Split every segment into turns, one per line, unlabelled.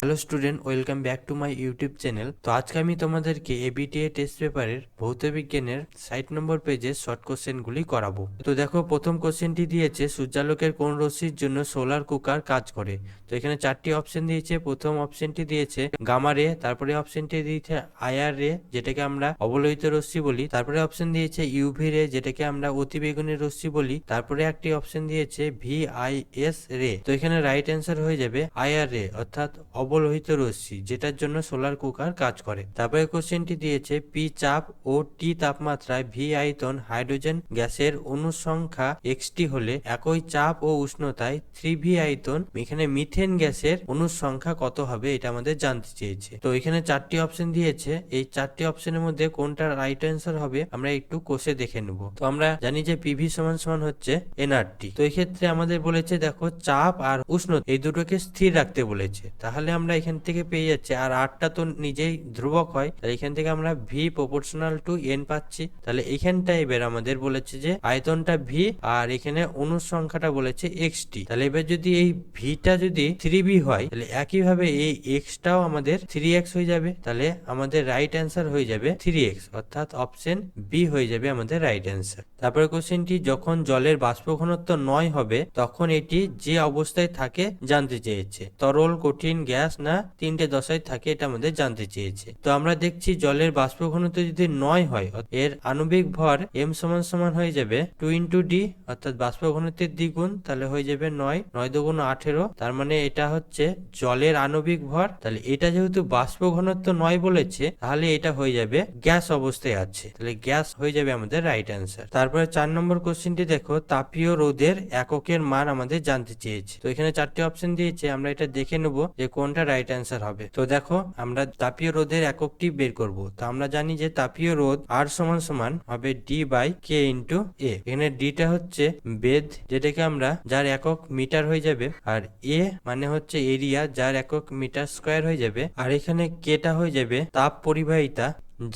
Hello student, welcome back to my YouTube channel. তো আজকে আমি তোমাদেরকে এবিটিএ টেস্ট পেপারের ভৌত বিজ্ঞানের 60 নম্বর পেজের শর্ট কোশ্চেনগুলি করাবো। তো দেখো, প্রথম কোশ্চেনটি দিয়েছে সূর্যালোকের কোন রশ্মির জন্য সোলার কুকার কাজ করে। তো এখানে চারটি অপশন দিয়েছে। প্রথম অপশনটি দিয়েছে গামা রে, তারপরে অপশনটি দিয়েছে আইআর রে, যেটাকে আমরা অবলোহিত রশ্মি বলি। তারপরে অপশন দিয়েছে ইউভি রে, যেটাকে আমরা অতিবেগুনি রশ্মি বলি। তারপরে একটি অপশন দিয়েছে ভিআইএস রে। তো এখানে রাইট অ্যান্সার হয়ে যাবে আইআর রে, অর্থাৎ অবলোহিত রশ্মি, যেটার জন্য সোলার কুকার কাজ করে। তারপরে কোশ্চেনটি দিয়েছে পি চাপ ও টি তাপমাত্রায় ভি আয়তন হাইড্রোজেন গ্যাসের অণুর সংখ্যা এক্সটি হলে একই চাপ ও উষ্ণতায় 3v আয়তন এখানে মিথেন গ্যাসের অণুর সংখ্যা কত হবে, এটা আমাদের জানতে চেয়েছে। তো এখানে চারটি অপশন দিয়েছে, এই চারটি অপশনের মধ্যে কোনটা রাইট অ্যান্সার হবে আমরা একটু কোষে দেখে নেব। তো আমরা জানি যে পিভি সমান সমান হচ্ছে এনআরটি। তো এই ক্ষেত্রে আমাদের বলেছে দেখো চাপ আর উষ্ণতা এই দুটোকে স্থির রাখতে বলেছে, তাহলে আমরা এখান থেকে পেয়ে যাচ্ছি। আর আরটা তো নিজেই ধ্রুবক হয়, তাহলে এখান থেকে আমরা ভি প্রপোর্শনাল টু এন পাচ্ছি। তাহলে এখানটা এবার আমাদের বলেছে যে আয়তনটা ভি আর এখানে অণুর সংখ্যাটা বলেছে এক্সটি। তাহলে এবার যদি এই ভিটা যদি 3v হয়, তাহলে একইভাবে এই এক্সটাও আমাদের 3x হয়ে যাবে। তাহলে আমাদের রাইট অ্যান্সার হয়ে যাবে 3x, অর্থাৎ অপশন বি হয়ে যাবে আমাদের রাইট অ্যান্সার। তারপরে কোশ্চেনটি যখন জলের বাষ্প ঘনত্ব 9 হবে তখন এটি যে অবস্থায় থাকে জানতে চেয়েছে। তরল, কঠিন, গ্যাস না তিনটে দশায় থাকে, এটা আমাদের জানতে চেয়েছে। তো আমরা দেখছি জলের বাষ্প ঘনত্ব যদি 9 হয়, এর আণবিক ভর m সমান সমান হয়ে যাবে 2 ইন্টু ডি, অর্থাৎ বাষ্প ঘনত্বের দ্বিগুণ, তাহলে হয়ে যাবে 9, 9 দুগুণ 18। তার মানে এটা হচ্ছে জলের আণবিক ভর। তাহলে এটা যেহেতু বাষ্প ঘনত্ব 9 বলেছে, তাহলে এটা হয়ে যাবে গ্যাস অবস্থায় আছে, তাহলে গ্যাস হয়ে যাবে আমাদের রাইট অ্যান্সার। তারপরে 4 নম্বর কোশ্চেনটি দেখো, তাপীয় রোধের এককের মান আমাদের জানতে চেয়েছে। তো এখানে চারটি অপশন দিয়েছে, আমরা এটা দেখে নেব যে কোনটা রাইট অ্যান্সার হবে। তো দেখো, আমরা তাপীয় রোধের এককটি বের করব। তো আমরা জানি যে তাপীয় রোধ আর সমান সমান হবে ডি বাই কে ইন্টু এ। এখানে ডিটা হচ্ছে বেধ, যেটাকে আমরা যার একক মিটার হয়ে যাবে, আর এ মানে হচ্ছে এরিয়া, যার একক মিটার স্কোয়ার হয়ে যাবে, আর এখানে কেটা হয়ে যাবে তাপ পরিবাহিতা,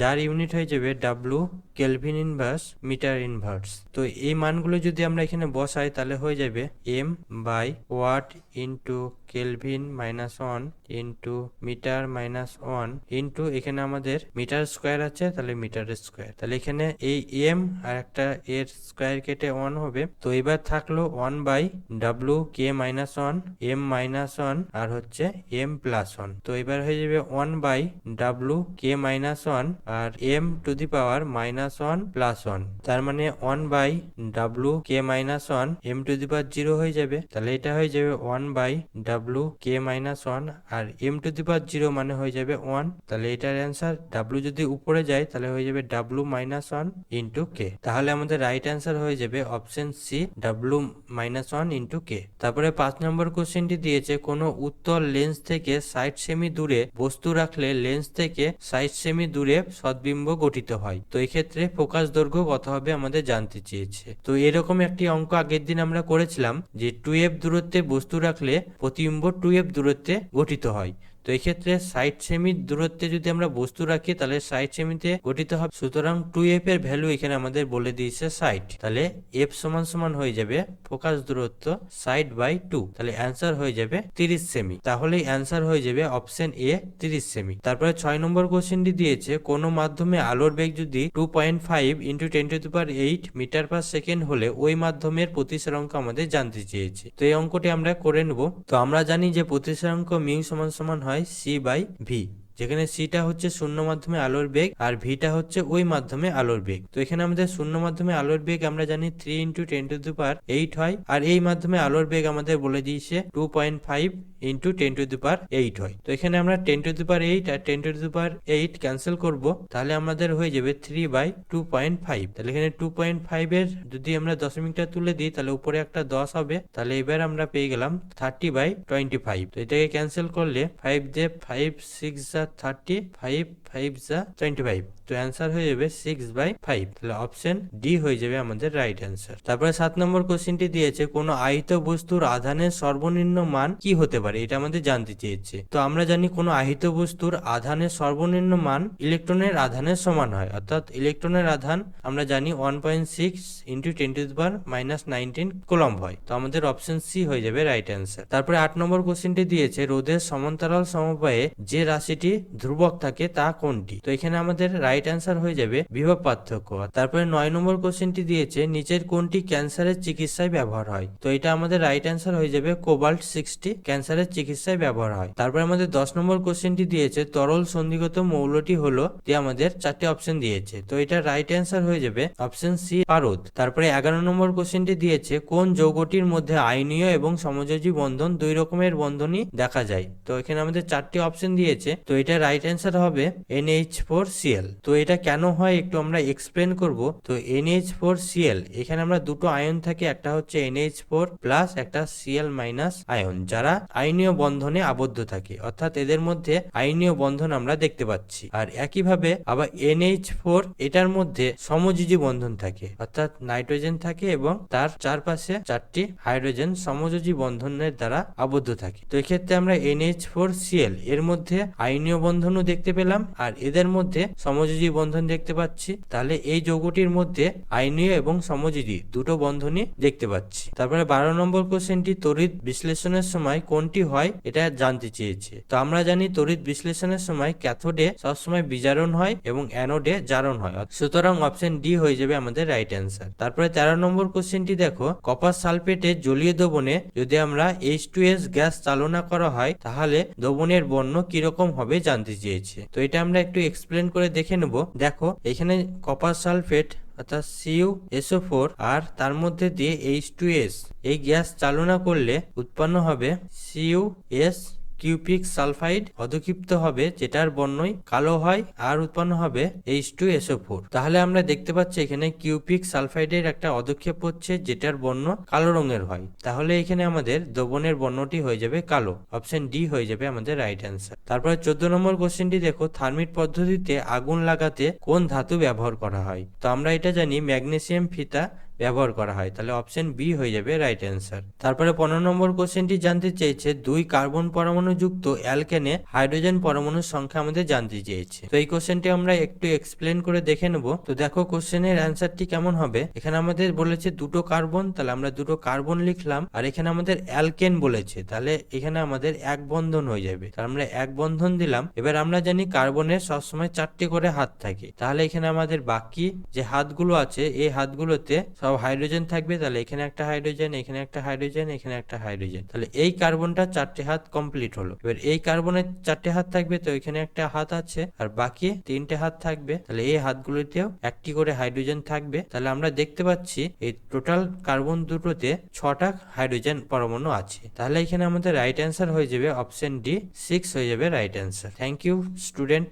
যার ইউনিট হয়ে যাবে W kelvin inverse metre inverse. তো এই মানগুলো যদি আমরা এখানে বসাই, তাহলে হয়ে যাবে M by watt into kelvin minus 1 into metre minus 1 into এখানে আমাদের মিটার স্কোয়ার আছে, তাহলে মিটার স্কোয়ার। তাহলে এখানে এই এম আর একটা এর স্কোয়ার কেটে 1 হবে। তো এবার থাকলো 1 by W K minus 1 M minus 1 আর হচ্ছে এম প্লাস 1। তো এবার হয়ে যাবে 1 বাই ডাব্লু কে মাইনাস 1 আর M to the power minus 1 plus 1। তার মানে 1 by W K minus 1 M to the power 0 হয়ে যাবে। তাহলে এটা হয়ে যাবে 1 বাই ডাব্লু কে মাইনাস 1 আর এম টু দি পাওয়ার 0 মানে হয়ে যাবে 1। তাহলে এটার অ্যান্সার ডাব্লু যদি উপরে যায় তাহলে হয়ে যাবে ডাব্লু মাইনাস 1 ইন্টু কে। তাহলে আমাদের রাইট অ্যান্সার হয়ে যাবে option C, W minus 1 into K. তারপরে 5 নম্বর কোশ্চেনটি দিয়েছে কোনো উত্তল লেন্স থেকে 60 সেমি দূরে বস্তু রাখলে লেন্স থেকে 60 সেমি দূরে সদ্বিম্ব গঠিত হয়। তো এই ক্ষেত্রে ফোকাস দৈর্ঘ্য কত হবে আমাদের জানতে চেয়েছে। তো এরকম একটি অঙ্ক আগের দিন আমরা করেছিলাম যে 2f দূরত্বে বস্তু রাখলে প্রতিবিম্ব 2f দূরত্বে গঠিত হয়। তো এই ক্ষেত্রে 60 সেমি দূরত্বে যদি আমরা বস্তু রাখি তাহলে 60 সেমিতে গঠিত হবে, সুতরাং 2f এর ভ্যালু এখানে আমাদের বলে দিয়েছে 60। তাহলে f সমান সমান হয়ে যাবে ফোকাস দূরত্ব 60 বাই 2, তাহলে অ্যান্সার হয়ে যাবে 30 সেমি। তাহলে অ্যান্সার হয়ে যাবে অপশন এ 30 সেমি। তারপরে 6 নম্বর কোশ্চেনটি দিয়েছে কোনো মাধ্যমে আলোর বেগ যদি 2.5 into 10 to the power 8 metre per second হলে ওই মাধ্যমের প্রতিসরাঙ্ক আমাদের জানতে চেয়েছে। তো এই অঙ্কটি আমরা করে নেব। তো আমরা জানি যে প্রতিসরাঙ্ক মিউ সমান সমান হয় সি বাই ভি, যেখানে সিটা হচ্ছে শূন্য মাধ্যমে আলোর বেগ আর ভিটা হচ্ছে ওই মাধ্যমে আলোর বেগ। তো এখানে আমাদের শূন্য মাধ্যমে আলোর বেগ আমরা জানি 3 ইন্টু 10 টু দি পাওয়ার 8 হয়, আর এই মাধ্যমে আলোর বেগ আমাদের বলে দিয়েছে 2.5 ইন্টু 10 টু দি পাওয়ার 8 হয়। তো এখানে আমরা 10 টু দি পাওয়ার 8 আর 10 টু দি পাওয়ার 8 ক্যান্সেল করব, তাহলে আমাদের হয়ে যাবে 3 বাই 2.5। তাহলে এখানে 2.5 এর যদি আমরা দশমিকটা তুলে দিই তাহলে উপরে একটা 10 হবে, তাহলে এবার আমরা পেয়ে গেলাম 30 বাই 25। তো এটাকে ক্যান্সেল করলে 5 দিয়ে 5 6 যা 30, 5 5 যা 25। তো অ্যান্সার হয়ে যাবে 6/5। তাহলে অপশন ডি হয়ে যাবে আমাদের রাইট অ্যান্সার। তারপরে 7 নম্বর কোশ্চেনটি দিয়েছে কোনো আহিত বস্তুর আধানের সর্বনিম্ন মান কি হতে পারে, এটা আমাদের জানতে চেয়েছে। তো আমরা জানি কোনো আহিত বস্তুর আধানের সর্বনিম্ন মান ইলেকট্রনের আধানের সমান হয়, অর্থাৎ ইলেকট্রনের আধান আমরা জানি 1.6 × 10⁻⁹ কুলম্ব হয়। তো আমাদের অপশন সি হয়ে যাবে রাইট অ্যান্সার। তারপরে 8 নম্বর কোশ্চেনটি দিয়েছে রোধের সমান্তরাল সমবায়ে যে রাশিটি ধ্রুবক থাকে তা কোনটি। তো এখানে আমাদের রাইট অ্যান্সার হয়ে যাবে বিভব পার্থক্য। তারপরে 9 নম্বর কোশ্চেনটি দিয়েছে নিচের কোনটি ক্যান্সারের চিকিৎসায় ব্যবহার হয়। তো এটা আমাদের রাইট অ্যান্সার হয়ে যাবে কোবাল্ট-60 ক্যান্সারের চিকিৎসায় ব্যবহার হয়। তারপরে আমাদের 10 নম্বর কোশ্চেনটি দিয়েছে তরল সন্ধিগত মৌলটি হলো, দিয়ে আমাদের 4টে অপশন দিয়েছে। তো এটা রাইট অ্যান্সার হয়ে যাবে অপশন সি পারদ। তারপরে 11 নম্বর কোশ্চেনটি দিয়েছে কোন যৌগটির মধ্যে আয়নীয় এবং সমযোজী বন্ধন দুই রকমের বন্ধনই দেখা যায়। তো এখানে আমাদের 4টি অপশন দিয়েছে। তো এটা রাইট অ্যান্সার হবে NH4Cl। তো এটা কেন হয় একটু আমরা এক্সপ্লেন করব। তো NH4Cl এখানে আমরা দুটো আয়ন থাকে, একটা হচ্ছে NH4 প্লাস একটা Cl মাইনাস আয়ন, যারা আয়নীয় বন্ধনে আবদ্ধ থাকে, অর্থাৎ এদের মধ্যে আয়নীয় বন্ধন আমরা দেখতে পাচ্ছি। আর একইভাবে আবার NH4 এটার মধ্যে সমযোজী বন্ধন থাকে, অর্থাৎ নাইট্রোজেন থাকে এবং তার চারপাশে 4টি হাইড্রোজেন সমযোজী বন্ধনের দ্বারা আবদ্ধ থাকে। তো এক্ষেত্রে আমরা NH4Cl এর মধ্যে আয়নীয় বন্ধনও দেখতে পেলাম আর এদের মধ্যে সমযোজী বন্ধন দেখতে পাচ্ছি। তাহলে এই যৌগটির মধ্যে আয়নীয় এবং সমযোজী দুটো বন্ধনই দেখতে পাচ্ছি। তারপরে 12 নম্বর কোশ্চেনটি তড়িৎ বিশ্লেষণের সময় কোনটি হয় এটা জানতে চেয়েছে। তো আমরা জানি তড়িৎ বিশ্লেষণের সময় ক্যাথোডে সবসময় বিজারণ হয় এবং অ্যানোডে জারণ হয়, সুতরাং অপশন ডি হয়ে যাবে আমাদের রাইট অ্যান্সার। তারপরে 13 নম্বর কোশ্চেনটি দেখো কপার সালফেটের জলীয় দ্রবণে যদি আমরা H2S গ্যাস চালনা করা হয় তাহলে দ্রবণের বর্ণ কিরকম হবে জানতে চেয়েছে। তো এটা আমরা একটু এক্সপ্লেন করে দেখে নেব। দেখো এখানে কপার সালফেট অর্থাৎ CuSO4 আর তার মধ্যে দিয়ে H2S এই গ্যাস চালনা করলে উৎপন্ন হবে CuS কিউপিক সালফাইড অধক্ষিপ্ত হবে, যেটার বর্ণই কালো হয় আর উৎপন্ন হবে H2SO4। তাহলে আমরা দেখতে পাচ্ছি এখানে কিউপিক সালফাইডের একটা অধক্ষেপ হচ্ছে যেটার বর্ণ কালো রঙের হয়। তাহলে এখানে আমাদের দ্রবণের বর্ণটি হয়ে যাবে কালো, অপশন ডি হয়ে যাবে আমাদের রাইট অ্যান্সার। তারপরে 14 নম্বর কোশ্চেনটি দেখো থার্মিট পদ্ধতিতে আগুন লাগাতে কোন ধাতু ব্যবহার করা হয়। তো আমরা এটা জানি ম্যাগনেসিয়াম ফিতা ব্যবহার করা হয়, তাহলে অপশন বি হয়ে যাবে রাইট অ্যান্সার। তারপরে 15 নম্বর কোশ্চেনটি জানতে চেয়েছে 2 কার্বন পরমাণু যুক্ত অ্যালকেনে হাইড্রোজেন পরমাণুর সংখ্যা আমাদের জানতে চেয়েছে। তো এই কোশ্চেনটি আমরা একটু এক্সপ্লেন করে দেখে নেব। তো দেখো কোশ্চেনের অ্যান্সারটি কেমন হবে। এখানে আমাদের বলেছে দুটো কার্বন, তাহলে আমরা দুটো কার্বন লিখলাম, আর এখানে আমাদের অ্যালকেন বলেছে, তাহলে এখানে আমাদের এক বন্ধন হয়ে যাবে, তাহলে আমরা এক বন্ধন দিলাম। এবার আমরা জানি কার্বনের সবসময় 4টি করে হাত থাকে, তাহলে এখানে আমাদের বাকি যে হাতগুলো আছে এই হাতগুলোতে সব হাইড্রোজেন থাকবে, তাহলে এখানে একটা হাইড্রোজেন, এখানে একটা হাইড্রোজেন, এখানে একটা হাইড্রোজেন, তাহলে এই কার্বনটা 4টে হাত কমপ্লিট হলো। এবার এই কার্বনের 4টে হাত থাকবে, তো এখানে একটা হাত আছে আর বাকি 3টে হাত থাকবে, তাহলে এই হাতগুলোতেও একটি করে হাইড্রোজেন থাকবে। তাহলে আমরা দেখতে পাচ্ছি এই টোটাল কার্বন দুটোতে 6টা হাইড্রোজেন পরমাণু আছে। তাহলে এখানে আমাদের রাইট অ্যান্সার হয়ে যাবে অপশন ডি 6 হয়ে যাবে right answer. Thank you student.